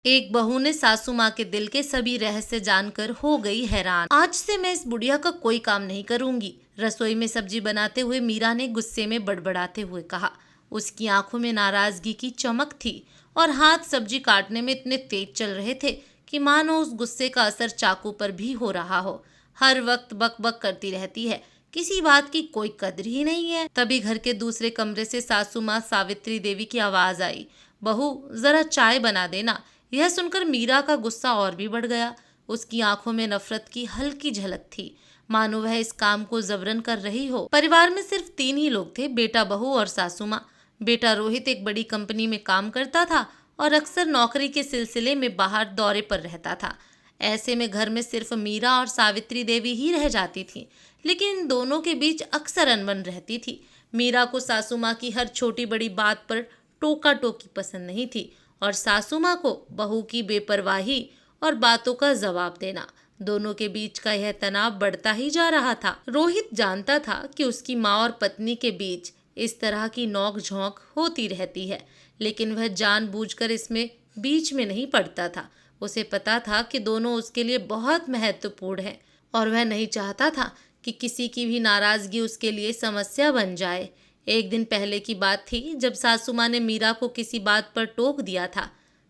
एक बहू ने सासू माँ के दिल के सभी रहस्य जानकर हो गई हैरान। आज से मैं इस बुढ़िया का कोई काम नहीं करूंगी, रसोई में सब्जी बनाते हुए मीरा ने गुस्से में बड़बड़ाते हुए कहा। उसकी आंखों में नाराजगी की चमक थी और हाथ सब्जी काटने में इतने तेज चल रहे थे कि मानो उस गुस्से का असर चाकू पर भी हो रहा हो। हर वक्त बक बक करती रहती है, किसी बात की कोई कदर ही नहीं है। तभी घर के दूसरे कमरे से सासू माँ सावित्री देवी की आवाज आई, बहू जरा चाय बना देना। यह सुनकर मीरा का गुस्सा और भी बढ़ गया। उसकी आंखों में नफरत की हल्की झलक थी, मानो वह इस काम को जबरन कर रही हो। परिवार में सिर्फ 3 ही लोग थे, बेटा, बहू और सासू माँ। बेटा रोहित एक बड़ी कंपनी में काम करता था और अक्सर नौकरी के सिलसिले में बाहर दौरे पर रहता था। ऐसे में घर में सिर्फ मीरा और सावित्री देवी ही रह जाती थी, लेकिन इन दोनों के बीच अक्सर अनबन रहती थी। मीरा को सासू माँ की हर छोटी बड़ी बात पर टोका टोकी पसंद नहीं थी और सासू माँ को बहू की बेपरवाही और बातों का जवाब देना। दोनों के बीच का यह तनाव बढ़ता ही जा रहा था। रोहित जानता था कि उसकी माँ और पत्नी के बीच इस तरह की नोक झोंक होती रहती है, लेकिन वह जानबूझकर इसमें बीच में नहीं पड़ता था। उसे पता था कि दोनों उसके लिए बहुत महत्वपूर्ण हैं और वह नहीं चाहता था कि किसी की भी नाराजगी उसके लिए समस्या बन जाए। एक दिन पहले की बात थी जब सासू माँ ने मीरा को किसी बात पर टोक दिया था।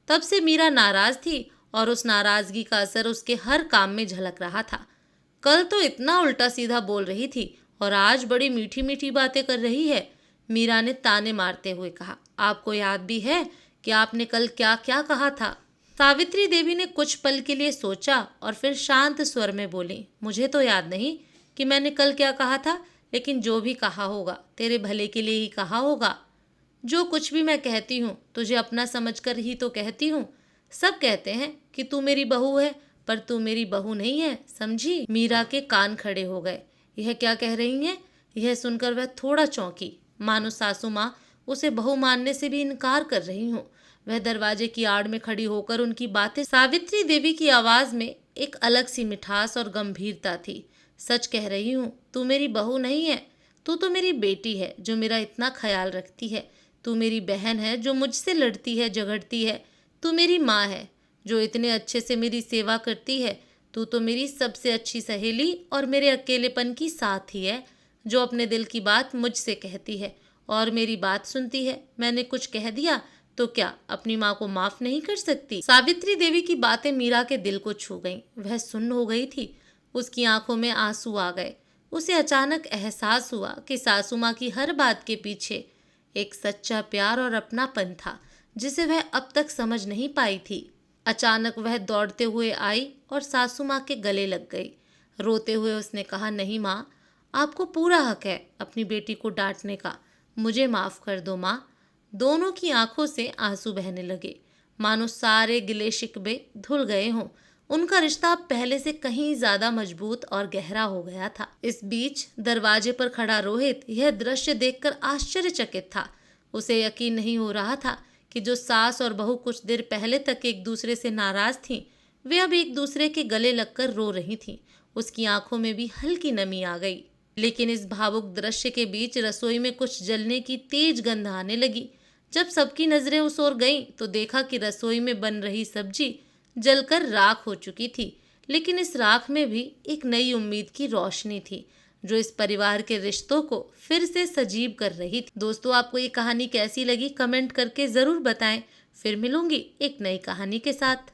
तब से मीरा नाराज थी और उस नाराजगी का असर उसके हर काम में झलक रहा था। कल तो इतना उल्टा सीधा बोल रही थी और आज बड़ी मीठी मीठी बातें कर रही है, मीरा ने ताने मारते हुए कहा। आपको याद भी है कि आपने कल क्या क्या कहा था? सावित्री देवी ने कुछ पल के लिए सोचा और फिर शांत स्वर में बोली, मुझे तो याद नहीं कि मैंने कल क्या कहा था, लेकिन जो भी कहा होगा तेरे भले के लिए ही कहा होगा। जो कुछ भी मैं कहती हूँ तुझे अपना समझकर ही तो कहती हूँ। सब कहते हैं कि तू मेरी बहू है, पर तू मेरी बहू नहीं है, समझी? मीरा के कान खड़े हो गए। यह क्या कह रही हैं? यह सुनकर वह थोड़ा चौंकी, मानो सासू माँ उसे बहू मानने से भी इनकार कर रही हूँ। वह दरवाजे की आड़ में खड़ी होकर उनकी बातें। सावित्री देवी की आवाज में एक अलग सी मिठास और गंभीरता थी। सच कह रही हूँ, तू मेरी बहू नहीं है, तू तो मेरी बेटी है जो मेरा इतना ख्याल रखती है। तू मेरी बहन है जो मुझसे लड़ती है, झगड़ती है। तू मेरी माँ है जो इतने अच्छे से मेरी सेवा करती है। तू तो मेरी सबसे अच्छी सहेली और मेरे अकेलेपन की साथी है जो अपने दिल की बात मुझसे कहती है और मेरी बात सुनती है। मैंने कुछ कह दिया तो क्या अपनी माँ को माफ नहीं कर सकती? सावित्री देवी की बातें मीरा के दिल को छू गईं। वह सुन्न हो गई थी। उसकी आंखों में आंसू आ गए। उसे अचानक एहसास हुआ कि सासू माँ की हर बात के पीछे एक सच्चा प्यार और अपनापन था जिसे वह अब तक समझ नहीं पाई थी। अचानक वह दौड़ते हुए आई और सासू माँ के गले लग गई। रोते हुए उसने कहा, नहीं माँ, आपको पूरा हक है अपनी बेटी को डांटने का। मुझे माफ कर दो माँ। दोनों की आंखों से आंसू बहने लगे, मानो सारे गिले शिकवे धुल गए हों। उनका रिश्ता अब पहले से कहीं ज्यादा मजबूत और गहरा हो गया था। इस बीच दरवाजे पर खड़ा रोहित यह दृश्य देखकर आश्चर्यचकित था। उसे यकीन नहीं हो रहा था कि जो सास और बहू कुछ देर पहले तक एक दूसरे से नाराज थीं, वे अब एक दूसरे के गले लगकर रो रही थीं। उसकी आंखों में भी हल्की नमी आ गई। लेकिन इस भावुक दृश्य के बीच रसोई में कुछ जलने की तेज गंध आने लगी। जब सबकी नजरें उस ओर गईं तो देखा कि रसोई में बन रही सब्जी जलकर राख हो चुकी थी, लेकिन इस राख में भी एक नई उम्मीद की रोशनी थी जो इस परिवार के रिश्तों को फिर से सजीव कर रही थी। दोस्तों, आपको ये कहानी कैसी लगी कमेंट करके जरूर बताएं। फिर मिलूंगी एक नई कहानी के साथ।